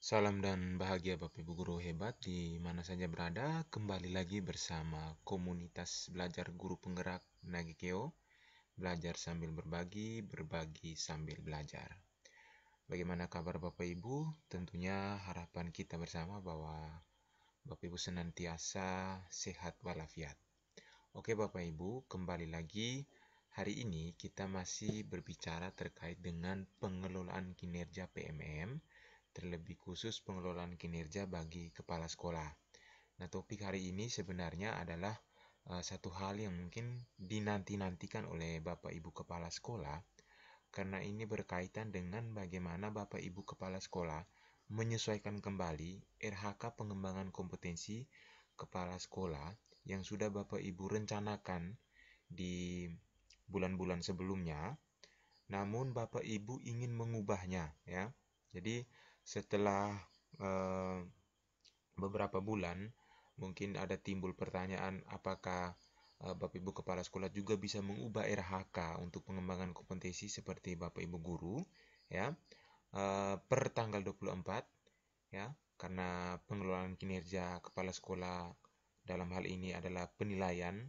Salam dan bahagia Bapak Ibu Guru hebat di mana saja berada. Kembali lagi bersama komunitas belajar guru penggerak Nagikeo. Belajar sambil berbagi, berbagi sambil belajar. Bagaimana kabar Bapak Ibu? Tentunya harapan kita bersama bahwa Bapak Ibu senantiasa sehat walafiat. Oke Bapak Ibu, kembali lagi. Hari ini kita masih berbicara terkait dengan pengelolaan kinerja PMM, terlebih khusus pengelolaan kinerja bagi kepala sekolah. Nah, topik hari ini sebenarnya adalah satu hal yang mungkin dinanti-nantikan oleh Bapak Ibu Kepala Sekolah, karena ini berkaitan dengan bagaimana Bapak Ibu Kepala Sekolah menyesuaikan kembali RHK pengembangan kompetensi kepala sekolah yang sudah Bapak Ibu rencanakan di bulan-bulan sebelumnya, namun Bapak Ibu ingin mengubahnya, ya. Jadi setelah eh, beberapa bulan, mungkin ada timbul pertanyaan apakah Bapak Ibu Kepala Sekolah juga bisa mengubah RHK untuk pengembangan kompetensi seperti Bapak Ibu Guru, ya, per tanggal 24, ya, karena pengelolaan kinerja kepala sekolah dalam hal ini adalah penilaian,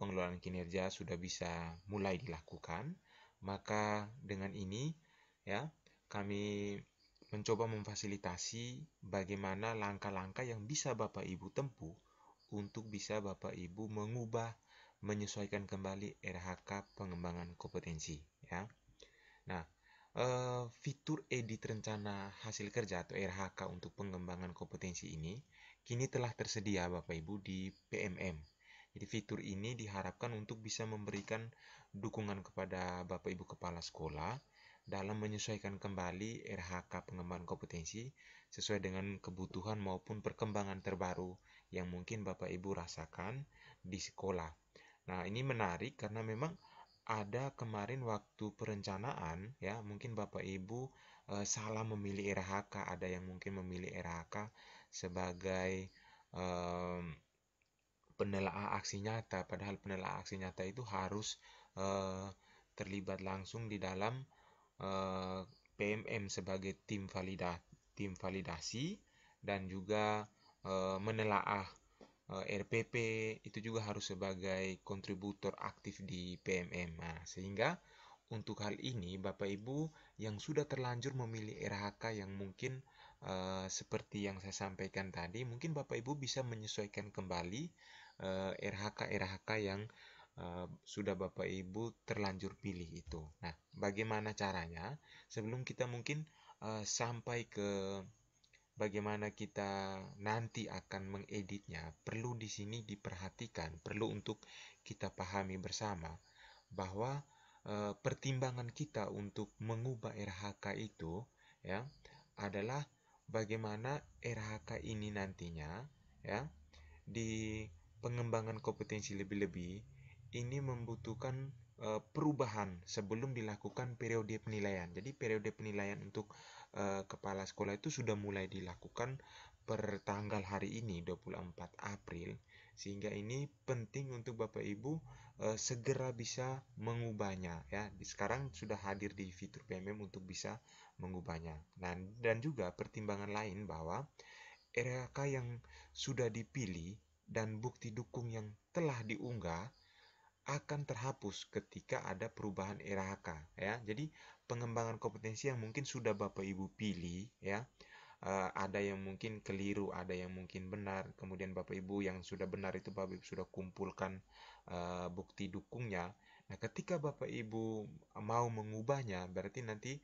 pengelolaan kinerja sudah bisa mulai dilakukan, maka dengan ini, ya, kami mencoba memfasilitasi bagaimana langkah-langkah yang bisa Bapak Ibu tempuh untuk bisa Bapak Ibu mengubah, menyesuaikan kembali RHK pengembangan kompetensi, ya. Nah, fitur edit rencana hasil kerja atau RHK untuk pengembangan kompetensi ini kini telah tersedia Bapak Ibu di PMM. Jadi fitur ini diharapkan untuk bisa memberikan dukungan kepada Bapak Ibu Kepala Sekolah dalam menyesuaikan kembali RHK pengembangan kompetensi sesuai dengan kebutuhan maupun perkembangan terbaru yang mungkin Bapak Ibu rasakan di sekolah. Nah, ini menarik karena memang ada kemarin waktu perencanaan, ya, mungkin Bapak Ibu salah memilih RHK, ada yang mungkin memilih RHK sebagai penelaah aksi nyata, padahal penelaah aksi nyata itu harus eh, terlibat langsung di dalam PMM sebagai tim validasi dan juga menelaah RPP itu juga harus sebagai kontributor aktif di PMM. Nah, sehingga untuk hal ini Bapak Ibu yang sudah terlanjur memilih RHK yang mungkin seperti yang saya sampaikan tadi, mungkin Bapak Ibu bisa menyesuaikan kembali RHK-RHK yang sudah Bapak Ibu terlanjur pilih itu. Nah, bagaimana caranya? Sebelum kita mungkin sampai ke bagaimana kita nanti akan mengeditnya, perlu di sini diperhatikan, perlu untuk kita pahami bersama bahwa pertimbangan kita untuk mengubah RHK itu, ya, adalah bagaimana RHK ini nantinya, ya, di pengembangan kompetensi lebih-lebih ini membutuhkan perubahan sebelum dilakukan periode penilaian. Jadi periode penilaian untuk kepala sekolah itu sudah mulai dilakukan per tanggal hari ini 24 April, sehingga ini penting untuk Bapak Ibu segera bisa mengubahnya, ya. Sekarang sudah hadir di fitur PMM untuk bisa mengubahnya. Nah, dan juga pertimbangan lain bahwa RHK yang sudah dipilih dan bukti dukung yang telah diunggah akan terhapus ketika ada perubahan RHK, ya. Jadi pengembangan kompetensi yang mungkin sudah Bapak Ibu pilih, ya, ada yang mungkin keliru, ada yang mungkin benar. Kemudian Bapak Ibu yang sudah benar itu Bapak Ibu sudah kumpulkan bukti dukungnya. Nah, ketika Bapak Ibu mau mengubahnya, berarti nanti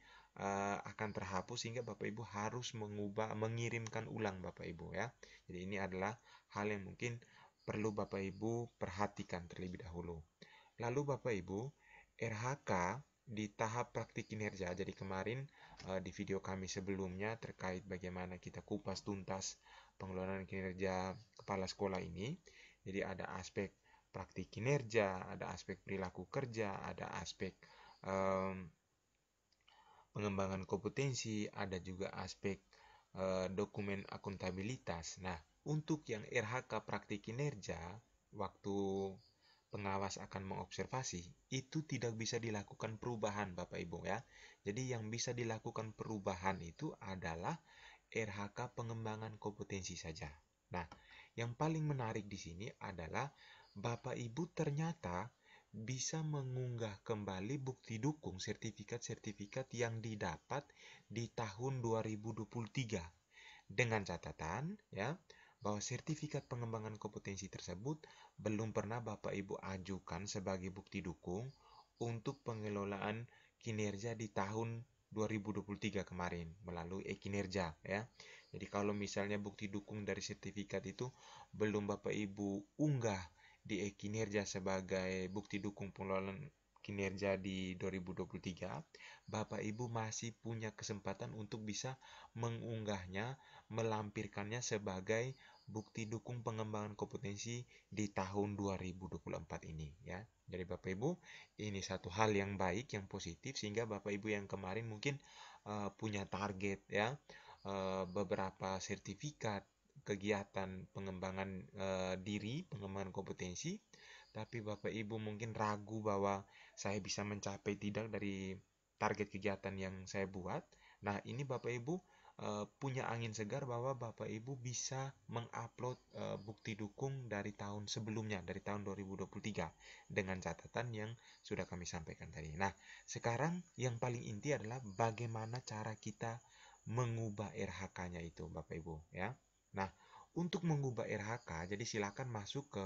akan terhapus sehingga Bapak Ibu harus mengirimkan ulang Bapak Ibu, ya. Jadi ini adalah hal yang mungkin perlu Bapak Ibu perhatikan terlebih dahulu. Lalu Bapak Ibu, RHK di tahap praktik kinerja. Jadi kemarin di video kami sebelumnya terkait bagaimana kita kupas tuntas pengelolaan kinerja kepala sekolah ini. Jadi ada aspek praktik kinerja, ada aspek perilaku kerja, ada aspek pengembangan kompetensi, ada juga aspek dokumen akuntabilitas. Nah, untuk yang RHK praktik kinerja, waktu pengawas akan mengobservasi, itu tidak bisa dilakukan perubahan Bapak Ibu, ya. Jadi yang bisa dilakukan perubahan itu adalah RHK pengembangan kompetensi saja. Nah, yang paling menarik di sini adalah Bapak Ibu ternyata bisa mengunggah kembali bukti dukung sertifikat-sertifikat yang didapat di tahun 2023 dengan catatan ya bahwa sertifikat pengembangan kompetensi tersebut belum pernah Bapak Ibu ajukan sebagai bukti dukung untuk pengelolaan kinerja di tahun 2023 kemarin melalui e-kinerja ya. Jadi kalau misalnya bukti dukung dari sertifikat itu belum Bapak Ibu unggah di e-kinerja sebagai bukti dukung pengelolaan kinerja di 2023, Bapak Ibu masih punya kesempatan untuk bisa mengunggahnya, melampirkannya sebagai bukti dukung pengembangan kompetensi di tahun 2024 ini ya. Jadi Bapak Ibu, ini satu hal yang baik, yang positif, sehingga Bapak Ibu yang kemarin mungkin punya target ya, beberapa sertifikat kegiatan pengembangan diri, pengembangan kompetensi, tapi Bapak Ibu mungkin ragu bahwa saya bisa mencapai tidak dari target kegiatan yang saya buat. Nah, ini Bapak Ibu punya angin segar bahwa Bapak Ibu bisa mengupload bukti dukung dari tahun sebelumnya, dari tahun 2023 dengan catatan yang sudah kami sampaikan tadi. Nah, sekarang yang paling inti adalah bagaimana cara kita mengubah RHK-nya itu, Bapak Ibu ya. Nah, untuk mengubah RHK, jadi silakan masuk ke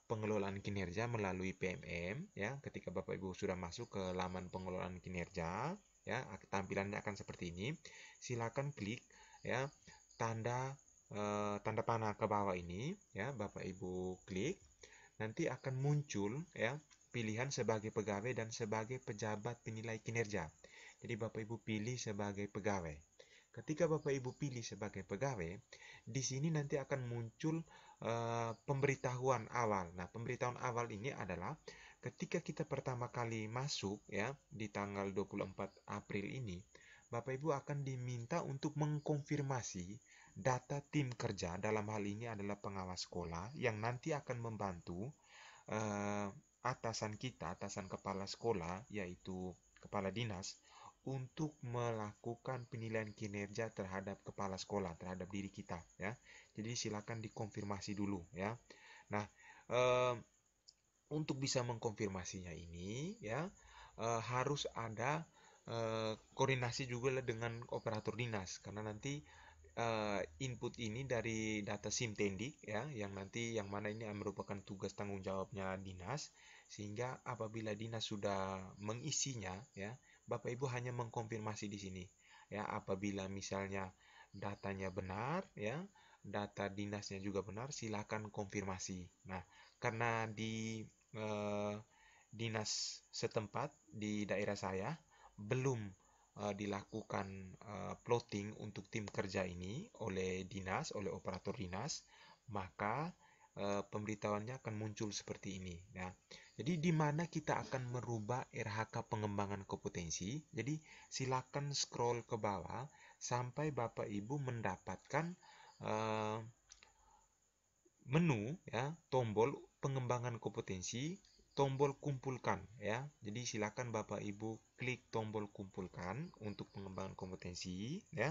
pengelolaan kinerja melalui PMM ya. Ketika Bapak Ibu sudah masuk ke laman pengelolaan kinerja ya, tampilannya akan seperti ini. Silakan klik ya tanda panah ke bawah ini ya, Bapak Ibu klik, nanti akan muncul ya pilihan sebagai pegawai dan sebagai pejabat penilai kinerja. Jadi Bapak Ibu pilih sebagai pegawai. Ketika Bapak Ibu pilih sebagai pegawai, di sini nanti akan muncul pemberitahuan awal. Nah, pemberitahuan awal ini adalah ketika kita pertama kali masuk ya di tanggal 24 April ini, Bapak Ibu akan diminta untuk mengkonfirmasi data tim kerja, dalam hal ini adalah pengawas sekolah yang nanti akan membantu atasan kita, atasan kepala sekolah, yaitu kepala dinas, untuk melakukan penilaian kinerja terhadap kepala sekolah, terhadap diri kita ya. Jadi silakan dikonfirmasi dulu ya. Nah, untuk bisa mengkonfirmasinya ini ya harus ada koordinasi juga dengan operator dinas, karena nanti input ini dari data SIMTendik ya, yang nanti yang mana ini merupakan tugas tanggung jawabnya dinas, sehingga apabila dinas sudah mengisinya ya, Bapak Ibu hanya mengkonfirmasi di sini ya. Apabila misalnya datanya benar ya, data dinasnya juga benar, silakan konfirmasi. Nah, karena di dinas setempat di daerah saya belum dilakukan plotting untuk tim kerja ini oleh dinas, oleh operator dinas, maka pemberitahuannya akan muncul seperti ini. Nah, jadi di mana kita akan merubah RHK pengembangan kompetensi. Jadi silakan scroll ke bawah sampai Bapak Ibu mendapatkan menu ya, tombol pengembangan kompetensi, tombol kumpulkan ya. Jadi silakan Bapak Ibu klik tombol kumpulkan untuk pengembangan kompetensi ya.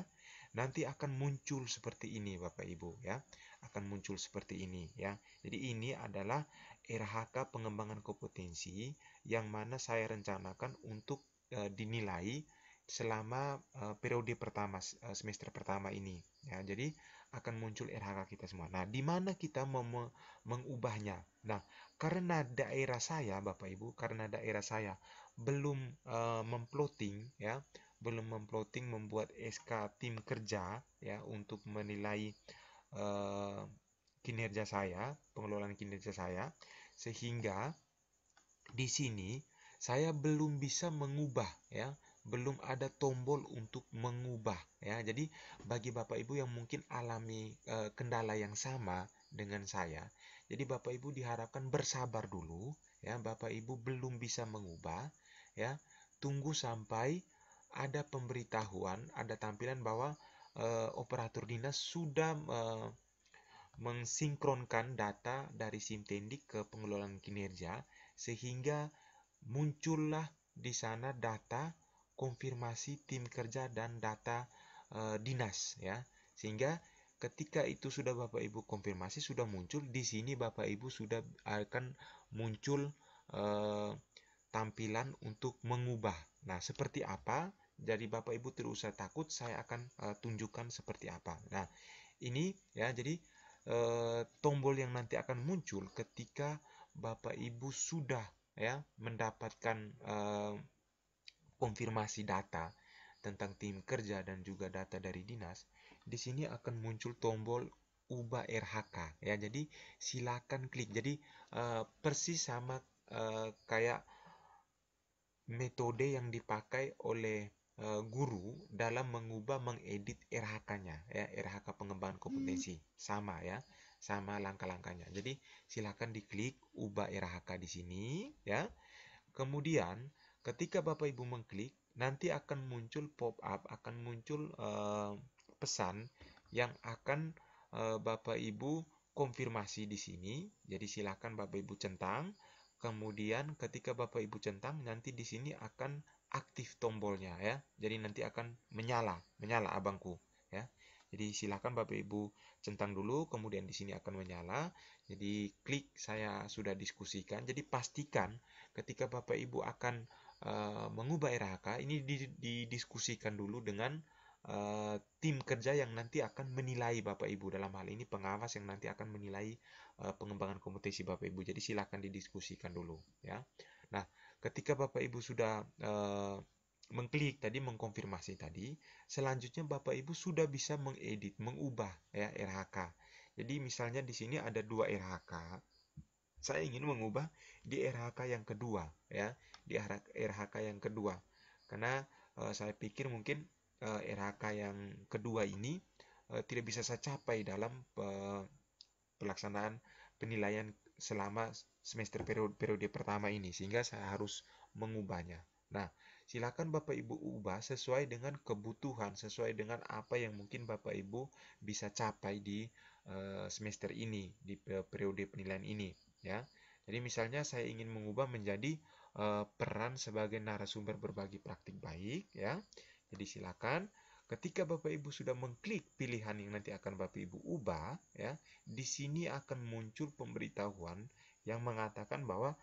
Nanti akan muncul seperti ini Bapak Ibu ya. Akan muncul seperti ini ya. Jadi ini adalah RHK pengembangan kompetensi yang mana saya rencanakan untuk dinilai selama periode pertama semester pertama ini ya. Jadi akan muncul RHK kita semua. Nah, di mana kita mengubahnya? Nah, karena daerah saya, Bapak Ibu, karena daerah saya belum memploting ya, belum memploting membuat SK tim kerja ya untuk menilai kinerja saya, pengelolaan kinerja saya, sehingga di sini saya belum bisa mengubah ya, belum ada tombol untuk mengubah ya. Jadi bagi Bapak Ibu yang mungkin alami kendala yang sama dengan saya, jadi Bapak Ibu diharapkan bersabar dulu ya. Bapak Ibu belum bisa mengubah ya, tunggu sampai ada pemberitahuan, ada tampilan bahwa operator dinas sudah mensinkronkan data dari SIMTendik ke pengelolaan kinerja, sehingga muncullah di sana data konfirmasi tim kerja dan data dinas ya. Sehingga ketika itu sudah Bapak Ibu konfirmasi, sudah muncul, di sini Bapak Ibu sudah akan muncul tampilan untuk mengubah. Nah, seperti apa? Jadi Bapak Ibu tidak usah takut, saya akan tunjukkan seperti apa. Nah, ini ya, jadi tombol yang nanti akan muncul ketika Bapak Ibu sudah ya mendapatkan konfirmasi data tentang tim kerja dan juga data dari dinas. Di sini akan muncul tombol ubah RHK ya. Jadi silakan klik. Jadi persis sama kayak metode yang dipakai oleh guru dalam mengedit RHK-nya ya, RHK pengembangan kompetensi. Sama ya, sama langkah-langkahnya. Jadi silakan diklik ubah RHK di sini ya. Kemudian ketika Bapak Ibu mengklik, nanti akan muncul pop-up, akan muncul pesan yang akan Bapak Ibu konfirmasi di sini. Jadi silakan Bapak Ibu centang. Kemudian ketika Bapak Ibu centang, nanti di sini akan aktif tombolnya ya. Jadi nanti akan menyala abangku ya. Jadi silakan Bapak Ibu centang dulu, kemudian di sini akan menyala. Jadi klik saya sudah diskusikan. Jadi pastikan ketika Bapak Ibu akan mengubah RHK ini didiskusikan dulu dengan tim kerja yang nanti akan menilai Bapak Ibu, dalam hal ini pengawas yang nanti akan menilai pengembangan kompetensi Bapak Ibu. Jadi silakan didiskusikan dulu ya. Nah, ketika Bapak Ibu sudah mengklik tadi, mengkonfirmasi tadi, selanjutnya Bapak Ibu sudah bisa mengedit, mengubah ya RHK. Jadi misalnya di sini ada 2 RHK. Saya ingin mengubah di RHK yang kedua ya, di RHK yang kedua. Karena saya pikir mungkin RHK yang kedua ini tidak bisa saya capai dalam pelaksanaan penilaian selama semester periode pertama ini, sehingga saya harus mengubahnya. Nah, silakan Bapak Ibu ubah sesuai dengan kebutuhan, sesuai dengan apa yang mungkin Bapak Ibu bisa capai di semester ini, di periode penilaian ini ya. Jadi misalnya saya ingin mengubah menjadi peran sebagai narasumber berbagi praktik baik ya. Jadi silakan ketika Bapak Ibu sudah mengklik pilihan yang nanti akan Bapak Ibu ubah ya, di sini akan muncul pemberitahuan yang mengatakan bahwa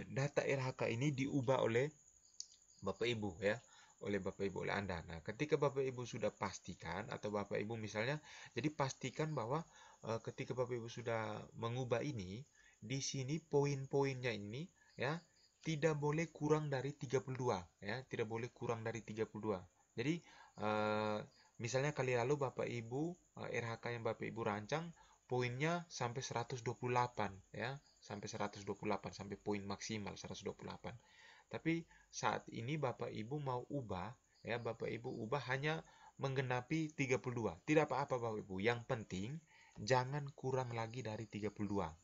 data RHK ini diubah oleh Bapak Ibu ya, oleh Bapak Ibu, oleh Anda. Nah, ketika Bapak Ibu sudah pastikan, atau Bapak Ibu misalnya, jadi pastikan bahwa ketika Bapak Ibu sudah mengubah ini, di sini poin-poinnya ini ya tidak boleh kurang dari 32 ya, tidak boleh kurang dari 32. Jadi misalnya kali lalu Bapak Ibu RHK yang Bapak Ibu rancang poinnya sampai 128 ya, sampai 128, sampai poin maksimal 128. Tapi saat ini Bapak Ibu mau ubah ya, Bapak Ibu ubah hanya menggenapi 32. Tidak apa-apa Bapak Ibu. Yang penting jangan kurang lagi dari 32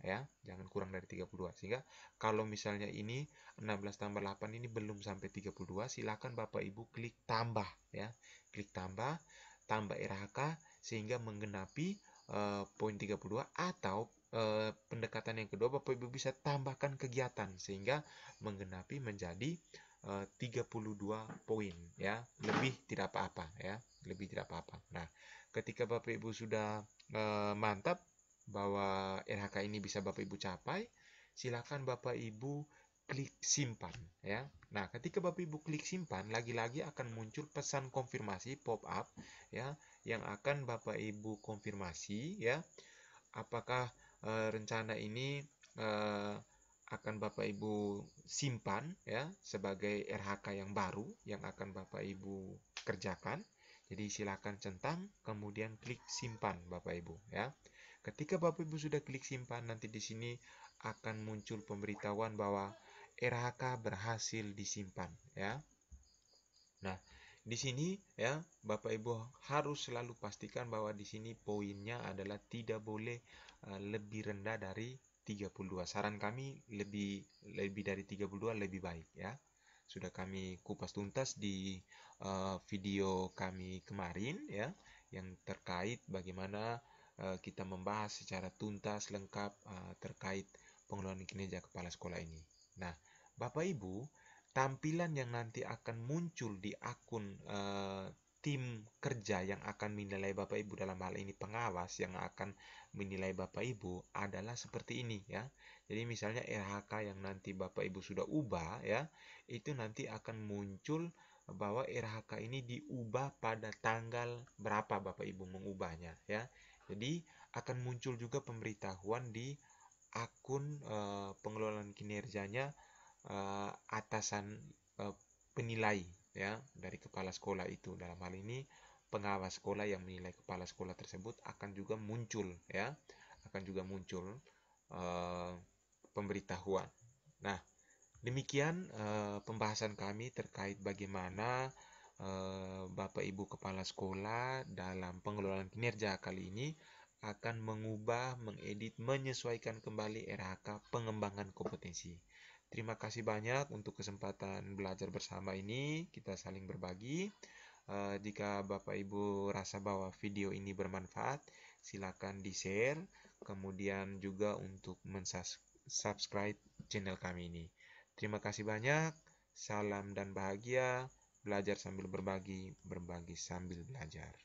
ya. Jangan kurang dari 32. Sehingga kalau misalnya ini 16 tambah 8 ini belum sampai 32, silakan Bapak Ibu klik tambah ya. Klik tambah, tambah RHK sehingga menggenapi poin 32, atau pendekatan yang kedua Bapak Ibu bisa tambahkan kegiatan sehingga menggenapi menjadi 32 poin ya. Lebih tidak apa-apa ya, lebih tidak apa-apa. Nah, ketika Bapak Ibu sudah mantap bahwa RHK ini bisa Bapak Ibu capai, silakan Bapak Ibu klik simpan ya. Nah, ketika Bapak Ibu klik simpan, lagi-lagi akan muncul pesan konfirmasi pop up ya, yang akan Bapak Ibu konfirmasi ya, apakah rencana ini akan Bapak Ibu simpan ya sebagai RHK yang baru yang akan Bapak Ibu kerjakan. Jadi silakan centang kemudian klik simpan Bapak Ibu ya. Ketika Bapak Ibu sudah klik simpan, nanti di sini akan muncul pemberitahuan bahwa RHK berhasil disimpan ya. Nah, di sini ya Bapak Ibu harus selalu pastikan bahwa di sini poinnya adalah tidak boleh lebih rendah dari 32. Saran kami lebih dari 32 lebih baik ya. Sudah kami kupas tuntas di video kami kemarin ya, yang terkait bagaimana kita membahas secara tuntas lengkap terkait pengelolaan kinerja kepala sekolah ini. Nah, Bapak Ibu, tampilan yang nanti akan muncul di akun tim kerja yang akan menilai Bapak Ibu, dalam hal ini pengawas yang akan menilai Bapak Ibu adalah seperti ini ya. Jadi misalnya RHK yang nanti Bapak Ibu sudah ubah ya, itu nanti akan muncul bahwa RHK ini diubah pada tanggal berapa Bapak Ibu mengubahnya ya. Jadi akan muncul juga pemberitahuan di akun pengelolaan kinerjanya atasan penilai ya dari kepala sekolah itu. Dalam hal ini pengawas sekolah yang menilai kepala sekolah tersebut akan juga muncul ya, akan juga muncul pemberitahuan. Nah, demikian pembahasan kami terkait bagaimana Bapak Ibu kepala sekolah dalam pengelolaan kinerja kali ini akan mengubah, mengedit, menyesuaikan kembali RHK pengembangan kompetensi. Terima kasih banyak untuk kesempatan belajar bersama ini. Kita saling berbagi. Jika Bapak Ibu rasa bahwa video ini bermanfaat, silakan di-share. Kemudian juga untuk subscribe channel kami ini. Terima kasih banyak. Salam dan bahagia. Belajar sambil berbagi, berbagi sambil belajar.